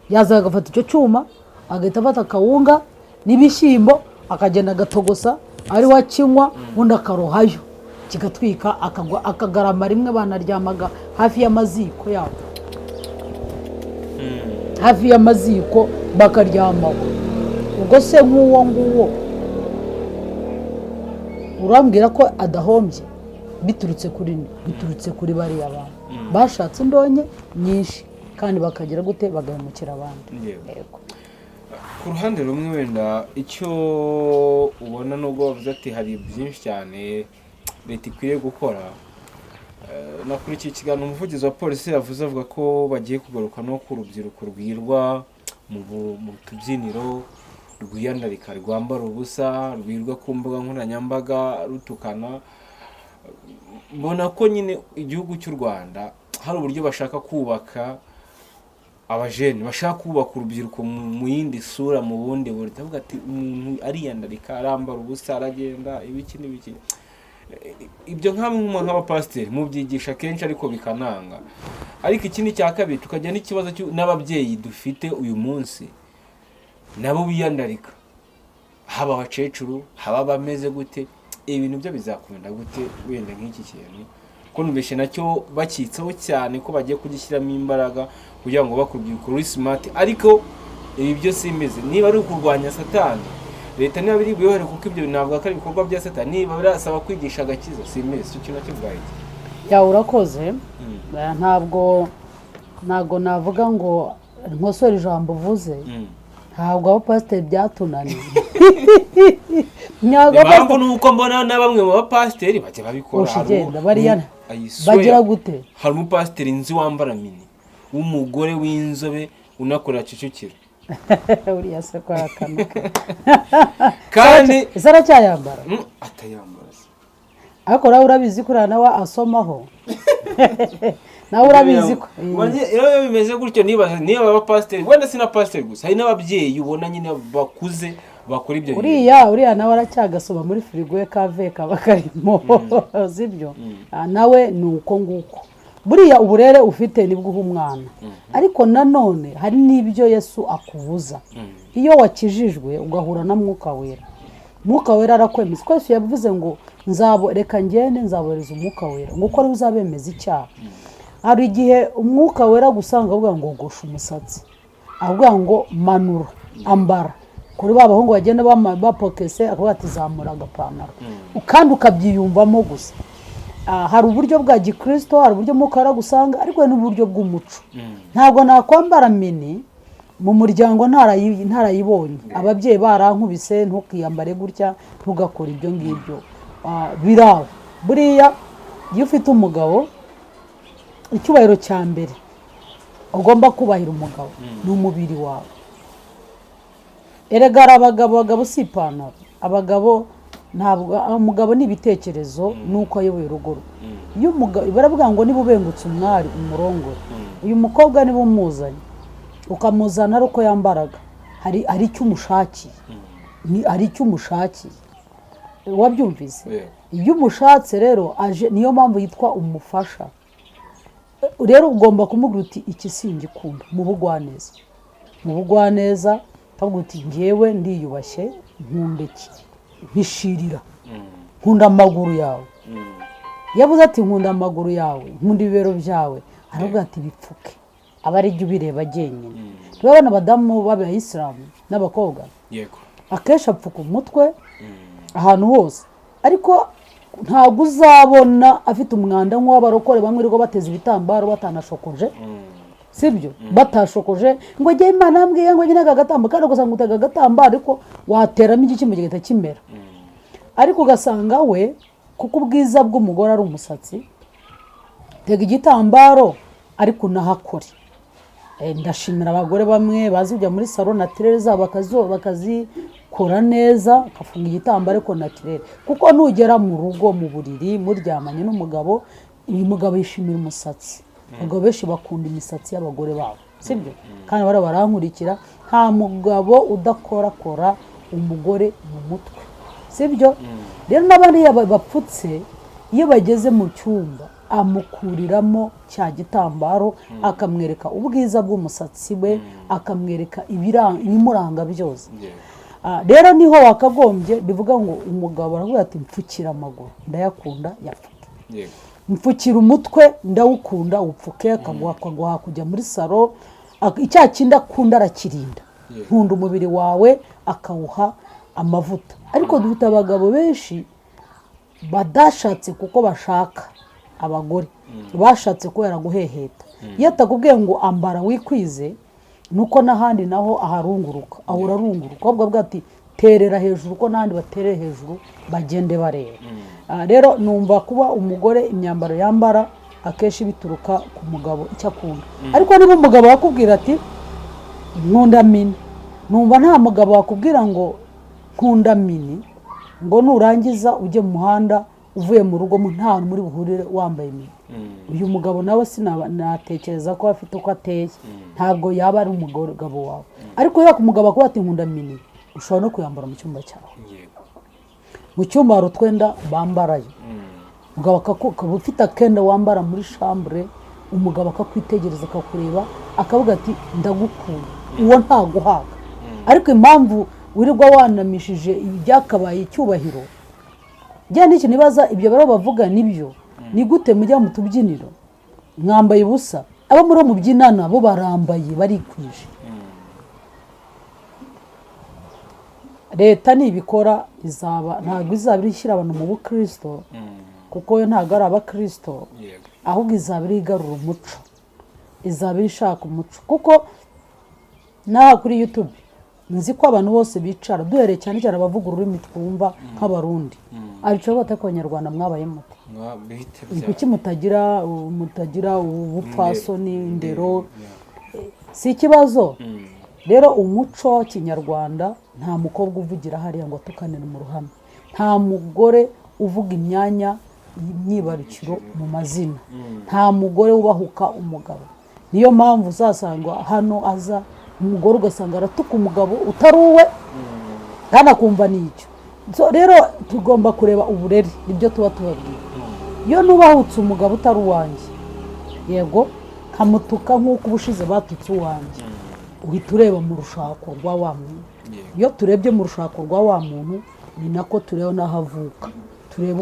yaza agafata icyo cyuma agahita afata akawunga n'ibishyimbo akagenda agatogosa ari wakinywa undi akarohayo kigatwika akagarama rimwe banaryamaga hafi y'amaziko yabo hafi y'amaziko bakaryamaho ubwo se nk'uwo nguwo urambwira ko adahombye biturutse kuri bariya bantu bashatse indonke nyinshi kandi bakagira gute bagahemukira abandi yego ku ruhande rumwe wenda icyo ubona nubwo bavuze ati hari byinshi cyane leta ikwiye gukora nakurikiye ikiganiro umuvugizi wa polisi yavuze avuga ko bagiye kugaruka no ku rubyiruko rwirwa mu tubyiniro rwiyandarika rwambara ubusa rwirwa ku mbuga nkoranyambaga rutukana mbona ko nyine igihugu cy'u Rwanda hari uburyo bashaka kubaka abajene bashaka kubaka urubyiruko mu yindi sura mu bundi buryo avuga ati umuntu ariyandarika arambara ubusa aragenda ibiki n'ibiki ibyo nk'abapasiteri mubyigisha kenshi ariko bikananga ariko ikindi cya kabiri tukajya n'ikibazo n'ababyeyi dufite uyu munsi nabo biyandarika haba abakecuru haba bameze gute ibintu byo bizakunda gute wenda nk'iki kintu ko nubeshe nacyo bakitseho cyane ko bagiye kugishyiramo imbaraga kugira ngo bakubwire kuri smart ariko ibi byo simeze niba ari ukurwanya satani leta niba biri buyohere kuko ibyo ntabwo akari ibikorwa bya satani niba birasaba kwigisha agakiza simeze cyo kintu kivugaye ya urakoze ntabwo navuga ngo nkosore ijambo uvuze ntabwo abapasiteri byatunaniye impamvu ni uko mbona na bamwe mu bapasiteri bajya babikora bagira gute hari umupasiteri nzi wambara mini w'umugore w'inzobe unakorera Kicukiro uriya se ko arakanuka kandi ese aracyayambara atayambara ariko nawe urabizi ko nawe asomaho nawe urabizi ko iyo bimeze gutyo niba abapasiteri wenda si na pasiteri gusa hari n'ababyeyi ubona nyine bakuze bakora ibyo uriya nawe aracyagasoma muri firigo ye kave kaba karimo zibyo nawe ni uko nguko buriya uburere ufite nibwo uha umwana ariko nanone hari n'ibyo Yesu akubuza iyo wakijijwe ugahura na mwuka wera mwuka wera arakwemeza ko Yesu yavuze ngo reka ngende nzaboreza umwuka wera ngo uko ari uzabemeza icyaha hari igihe umwuka wera gusanga avuga ngo gosha umusatsi avuga ngo manura ambara kuri ba bahungu bagenda bapokese akavuga ati zamura agapantaro kandi ukabyiyumvamo gusa hari uburyo bwa gikristo hari uburyo mwuka wera gusanga ariko n'uburyo bw'umuco ntabwo nakwambara mini mu muryango ntarayibonye ababyeyi barankubise ntukiyambare gutya ntugakora ibyo ngibyo biraho buriya iyo ufite umugabo icyubahiro cya mbere ugomba kubahira umugabo ni umubiri wawe erega abagabo si ipantaro abagabo ntabwo umugabo ni ibitekerezo nuko ayoboye urugo rwe iyo umugabo baravuga ngo niba ubengutse umwari umurongore uyu mukobwa niba umuzanye ukamuzana ari uko yambaraga hari icyo umushakiye hari icyo umushakiye wabyumvise iyo umushatse rero aje niyo mpamvu yitwa umufasha rero ugomba kumubwira uti iki singikunda mu bugwaneza akavuga uti ngewe ndiyubashye nkunda iki mpishirira nkunda amaguru yawe yavuze ati nkunda amaguru yawe nkunda ibibero byawe aravuga ati bipfuke aba ari byo ubireba jyenyine turabona abadamu b'abayisilamu n'abakobwa akenshi apfuka umutwe ahantu hose ariko ntabwo uzabona afite umwanda nk'uw'abarokore bamwe rwo bateza ibitambaro batanashokoje sibyo batashokoje ngo njye Imana yambwiye ngo njye n'agagatambaro kandi ugasanga utega agatambaro ariko wateramo igiki mu gihita kimera ariko ugasanga we kuko ubwiza bw'umugore ari umusatsi tega igitambaro ariko unahakore ndashimira abagore bamwe bazi kujya muri salo naturere zabo bakazikora neza akafunga igitambaro ariko naturere kuko nugera mu rugo mu buriri muryamanye n'umugabo uyu mugabo yishimira umusatsi abagabo benshi bakunda imisatsi y'abagore babo sibyo kandi barankurikira nta mugabo udakorakora umugore mu mutwe sibyo rero n'abandi bapfutse iyo bageze mu cyumba amukuriramo cya gitambaro akamwereka ubwiza bw'umusatsi we akamwereka ibimuranga byose rero niho wakagombye bivuga ngo umugabo aravuga ati mpfukira amaguru ndayakunda yapfuke mpfukira umutwe ndawukunda upfuke akaguha kujya muri salo icya kindi akunda arakirinda nkunda umubiri wawe akawuha amavuta ariko dufite abagabo benshi badashatse kuko bashaka abagore bashatse kubera guheheta iyo atakubwiye ngo ambara wikwize nuko n'ahandi naho aharunguruka ahura arunguruka ahubwo avuga ati terera hejuru ko n'ahandi baterere hejuru bagende bareba rero numva kuba umugore imyambaro yambara akenshi bituruka ku mugabo icyo akunda ariko niba umugabo wakubwira ati nkunda mini numva nta mugabo wakubwira ngo nkunda mini ngo nurangiza ujye mu muhanda uvuye mu rugo nta hantu muri buhurire wambaye mini uyu mugabo nawe sinatekereza ko afite uko ateye ntabwo yaba ari umugabo wawe ariko iyo umugabo akuba ati nkunda mini ushobora no kuyambara mu cyumba cyawe mu cyumba hari utwenda bambarayo umugabo akaba ufite akenda wambara muri shambure umugabo akakwitegereza akakureba akavuga ati ndagukunda uwo ntaguhaga ariko impamvu wirirwa wanamishije ibyakabaye icyubahiro njye n'iki nibaza ibyo baro bavuga nibyo ni gute mujya mu tubyiniro mwambaye ubusa abo muri mu byinana bo barambaye barikwije leta nibikora ntabwo izaba ishyira abantu mu bukristo kuko yo ntabwo ari abakristo ahubwo izaba igarura umuco izaba ishaka umuco kuko naha kuri YouTube nzi ko abantu bose bicara duhereye cyane cyane abavuga ururimi twumva nk'abarundi abicara bataka abanyarwanda mwabaye muto kuki mutagira ubupfasoni indero si ikibazo rero umuco kinyarwanda nta mukobwa uvugira hariya ngo atukanire mu ruhame nta mugore uvuga imyanya y'imyibarukiro mu mazina nta mugore wubahuka umugabo niyo mpamvu uzasanga hano aza umugore ugasanga aratuka umugabo utari uwe kandi akumva n'icyo rero tugomba kureba uburere nibyo tuba tubabwira iyo nubahutse umugabo utari uwanjye yego nkamutuka nk'uko ubushize batutse uwanjye uhita ureba mu rushako rwa wa muntu iyo turebye mu rushako rwa wa muntu ni nako tureba n'aho avuka tureba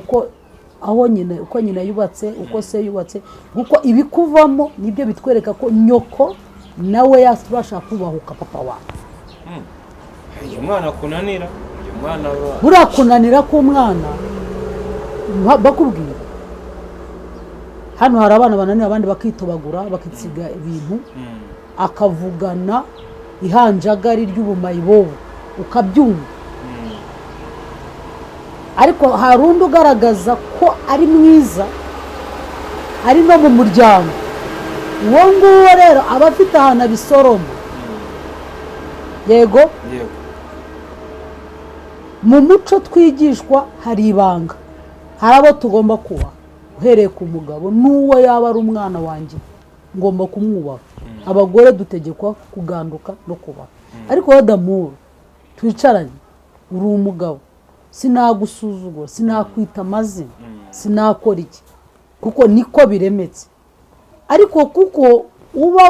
uko nyina yubatse uko se yubatse kuko ibikuvamo nibyo bitwereka ko nyoko nawe yasubasha kubahuka papa wawe uyu mwana akunanira uyu mwana burakunanira k'umwana bakubwira hano hari abana bananira abandi bakitobagura bakitsiga ibintu akavugana ihanjagari ry'ubumayibobo ukabyumva ariko hari undi ugaragaza ko ari mwiza ari no mu muryango uwo nguwo rero aba afite ahantu abisoroma yego mu muco twigishwa hari ibanga hari abo tugomba kuba uhereye ku mugabo n'uwo yaba ari umwana wanjye ngomba kumwubaha abagore dutegekwa kuganduka no kubaha ariko wowe damuru twicaranye uri umugabo sinagusuzugura sinakwita amazina sinakora iki kuko niko biremetse ariko kuko uba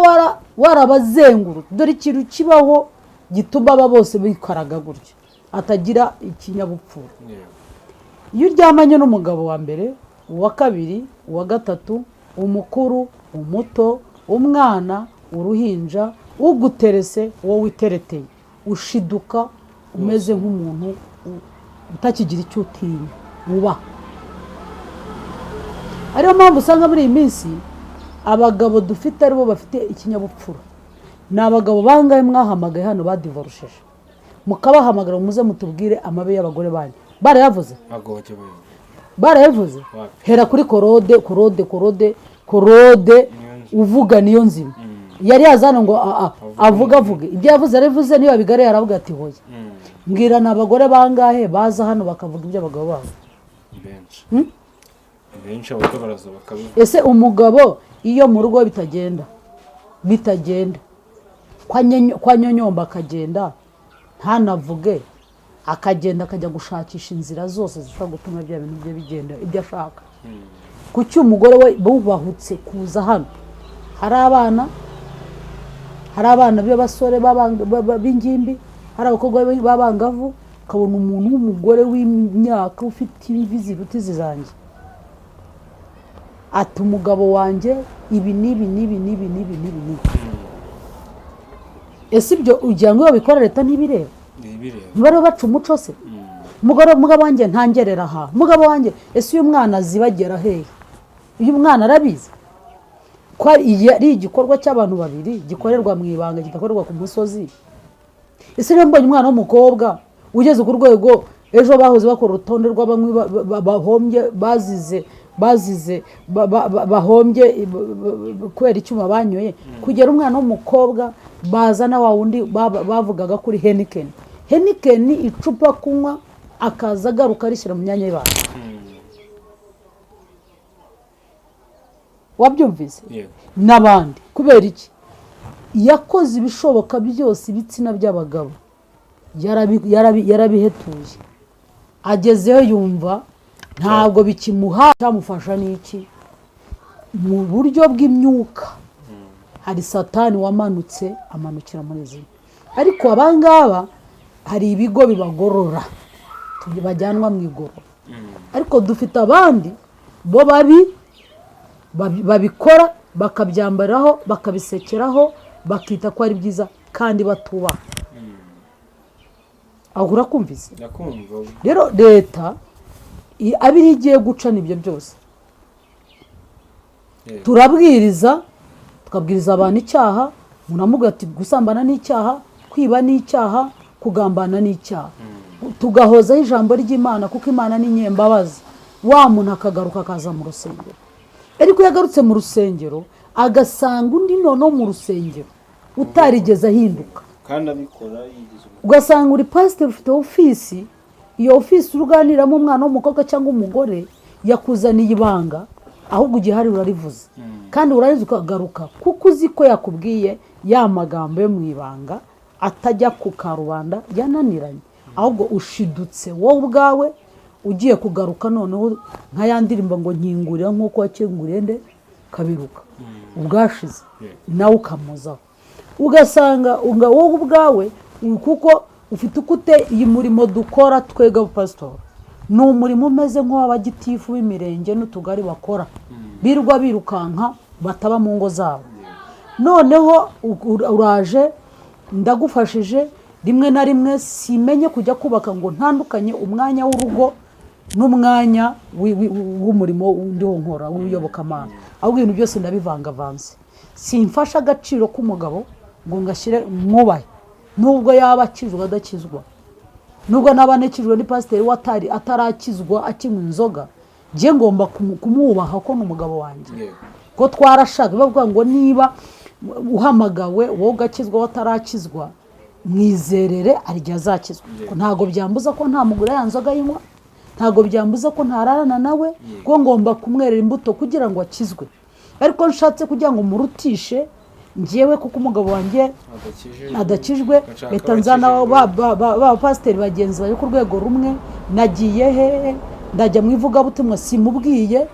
warabazengurutse dore ikintu kibaho gituma aba bose bikaraga gutya atagira ikinyabupfura. Iyo uryamanye n'umugabo wa mbere, uwa kabiri, uwa gatatu, umukuru, umuto, umwana, uruhinja, uguterese, wowe witereteye, ushiduka umeze nk'umuntu utakigira icyo utinya, uba. Ariyo mpamvu usanga muri iyi minsi abagabo dufite aribo bafite ikinyabupfura. Ni abagabo bangahe mwahamagaye hano badivorusheje, mukabahamagara muze mutubwire amabi y'abagore banyu? Barayavuze? Barayavuze? Hera kuri Korode uvuga niyo nzima. Yari yazana ngo avuga ibyo yavuze aravuze, niyo bigare yaravuga ati hoya. Mbwira na abagore bangahe baza hano bakavuga ibyo abagabo babo? Benshi abagabo baraza bakabivuga. Ese umugabo iyo mu rugo bitagenda kwa nyonyomba akagenda ntanavuge, akagenda akajya gushakisha inzira zose zishobora gutuma bya bintu bye bigenda ibyo ashaka. Kuki umugore we bubahutse kuza hano? Hari abana b'abasore b'ingimbi, hari abakobwa b'abangavu, ukabona umuntu w'umugore w'imyaka ufite imvi ziruta izanjye ati umugabo wanjye ibi n'ibi. Ese ibyo ugira ngo babikora leta ntibireba? Ntibari baca umuco se? Mugabo wanjye ntangerera aha, mugabo wanjye ese uyu mwana azibagera hehe? Uyu mwana arabizi ko ari igikorwa cy'abantu babiri gikorerwa mu ibanga, kidakorerwa ku musozi. Ese rero mbonye umwana w'umukobwa ugeze ku rwego ejo bahoze bakora urutonde rw'abamwe bahombye bahombye kubera icyuma banyoye, kugera umwana w'umukobwa bazana wa wundi bavugaga kuri Heineken icupa kunywa akaza agaruka arishyira mu myanya y'abantu. Wabyumvise? N'abandi kubera iki? Yakoze ibishoboka byose ibitsina by'abagabo yarabihetuye, agezeyo yumva ntabwo bikimuha, cyamufasha n'iki? Mu buryo bw'imyuka hari satani wamanutse amanukira muri izi. Ariko abangaba hari ibigo bibagorora bajyanwa mu igorora, ariko dufite abandi bo babikora bakabyambaraho bakabisekeraho bakita ko ari byiza kandi batubaha. Aho urakumvise? Rero leta abiri igiye guca nibyo byose. Turabwiriza tukabwiriza abantu icyaha, munamuga ati gusambana n'icyaha, kwiba n'icyaha, kugambana n'icyaha. Tugahozaho ijambo ry'Imana kuko Imana ni nyembabazi. Wa muntu akagaruka akaza mu rusengero, ariko yagarutse mu rusengero agasanga undi nono mu rusengero utarigeze ahinduka, kandi abikora yigize ugasanga uri pastor ufite ofisi, iyo ofisi uruganiramo umwana w'umukobwa cyangwa umugore yakuzaniye ibanga, ahubwo igihari urarivuze kandi urarize ukagaruka kuko uzi ko yakubwiye ya magambo yo mu ibanga atajya ku karubanda yananiranye, ahubwo ushidutse wowe ubwawe ugiye kugaruka noneho nka ya ndirimbo ngo nkingurira nk'uko wakinguriye nde kabiruka ubwashize nawe ukamuzaho, ugasanga wowe ubwawe kuko ufite ukute iyi murimo dukora twega pastor ni umurimo umeze nk'uw'abagitifu b'imirenge n'utugari bakora birwa birukanka bataba mu ngo zabo. Noneho uraje ndagufashije rimwe na rimwe simenye kujya kubaka ngo ntandukanye umwanya w'urugo n'umwanya w'umurimo ndiho nkora w'uyobokamana, ahubwo ibintu byose ndabivangavanze. Simfasha agaciro k'umugabo ngo ngashyire mwubahe nubwo yaba akizwa adakizwa, nubwo nabanekijwe ni pasiteri atarakizwa akinywa inzoga, je ngomba kumwubaha ko n'umugabo wanjye ko twarashaka bavuga ngo niba uhamagawe wowe ugakizwa watarakizwa mwizerere arya azakizwa. Ntago byambuza ko nta mugore yanzoga yinywa, ntago byambuza ko ntararana nawe, ko ngomba kumwerera imbuto kugira ngo akizwe. Ariko nshatse kugira ngo murutishe ngiyewe kuko umugabo wanjye adakijwe leta nzana ba pasiteri bagenzi bari ku rwego rumwe, nagiye he ndajya mu ivugabutumwa simubwiye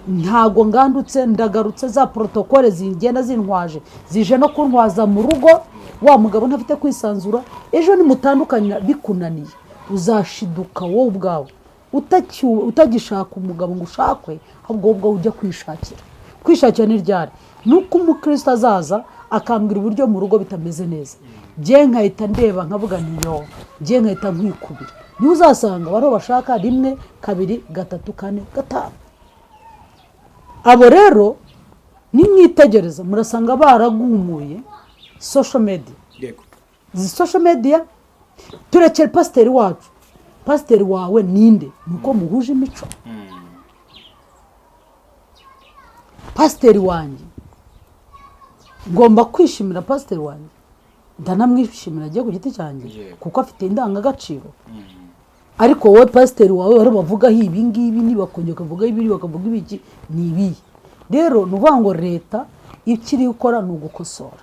ntago ngandutse ndagarutse za protokole zigenda zintwaje zije no kuntwaza mu rugo wa mugabo ntafite kwisanzura ejo nimutandukanye bikunaniye uzashiduka wowe ubwawe utagishaka umugabo ngo ushakwe ahubwo ubwo ujya kwishakira ni ryari nuko umukristo azaza akambwira uburyo mu rugo bitameze neza je nkahita ndeba nkavuga niyo je nkahita nkwikubira niho uzasanga baro bashaka 1 2 3 4 5 abo rero nimwitegereza murasanga baragumuye social media social media turekere pasiteri wacu pasiteri wawe ninde nuko muhuje imico pasiteri wanjye ngomba kwishimira pasiteri wanjye ndanamwishimira agiye ku giti cyanjye kuko afite indangagaciro ariko wowe pasiteri wawe bari bavugaho ibi ngibi nibakongera bakavuga ibi bakavuga ibiki ni ibi rero nuvuga ngo leta ikiri gukora ni ugukosora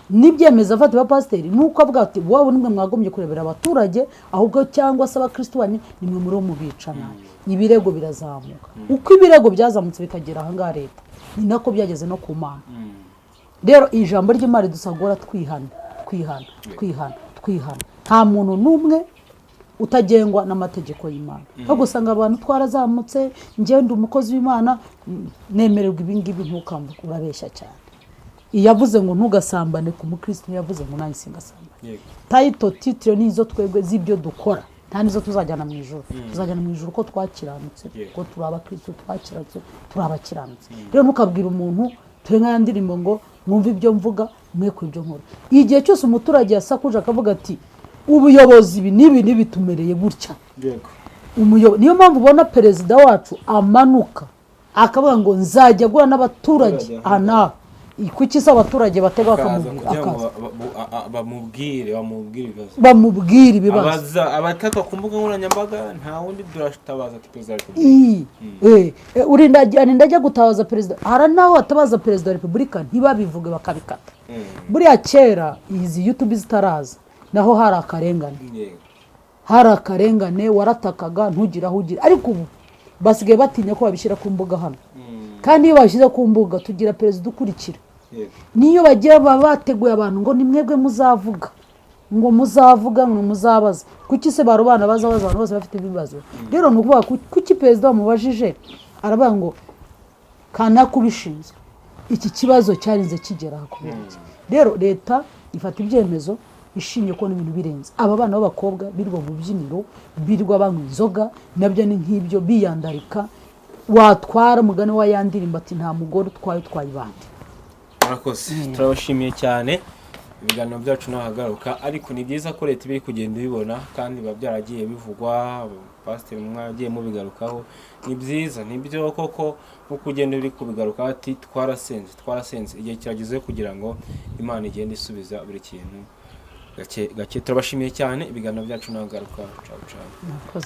nibyemeza afata ba pasiteri nuko avuga ati wowe nimwe mwagombye kurebera abaturage ahubwo cyangwa se abakristo banye nimwe muri mu bicana ibirego birazamuka uko ibirego byazamutse bikagera aha ngaha leta ni nako byageze no ku Mana rero ijambo ry'Imana dusagora twihana nta muntu numwe utagengwa n'amategeko y'Imana ahubwo usanga abantu twarazamutse ngende umukozi w'Imana nemererwa ibingibi ntukambuka urabeshya cyane yavuze ngo ntugasambane ku mukristo yavuze ngo nanjye singasambane title titre nizo twebwe z'ibyo dukora nta nizo tuzajyana mu ijuru tuzajyana mu ijuru ko twakiranutse ko turi abakristo twakiranutse turi abakiranutse rero ntukabwira umuntu turenga yandirimbo ngo mwumve ibyo mvuga mwe ku ibyo nkora igihe cyose umuturage yasakuje akavuga ati ubuyobozi ibi nibi bitumereye gutya niyo mpamvu ubona perezida wacu amanuka akavuga ngo nzajya gura n'abaturage aha kuki se abaturage batega bakamubwira bamubwira ibibazo abataka ku mbuga nkoranyambaga nta wundi durashitabaza perezida urinda ajya gutabaza perezida hari naho atabaza perezida wa repubulika ntibabivuge bakabikata buriya kera izi YouTube zitaraza naho hari akarengane waratakaga ntugira aho ugira ariko ubu basigaye batinya ko babishyira ku mbuga hano kandi iyo bashyize ku mbuga tugira perezida ukurikira niyo bagiye bateguye abantu ngo nimwebwe muzavuga ngo muzabaza kuki se barubana baza abantu bose bafite ibibazo rero nukuvuga kuki perezida wamubajije aravuga ngo kana kubishinzwe iki kibazo cyarinze kigera kubera rero leta ifata ibyemezo ishingiye ko n'ibintu birenze aba bana b'abakobwa birwa mu byiniro birwa banywa inzoga nabyo ni nk'ibyo biyandarika watwara mugane wa yandirimba ati nta mugore twayibande murakoze turabashimiye cyane ibiganiro byacu nahagaruka ariko ni byiza ko leta ibiri kugenda ibibona kandi babyaragiye bivugwa pasiteri mwagiye mubigarukaho ni byiza nibyo koko nko kugenda biri kubigaruka ati twarasenze igihe kirageze kugira ngo Imana igende isubiza buri kintu gake turabashimiye cyane ibiganiro byacu nahagaruka ciao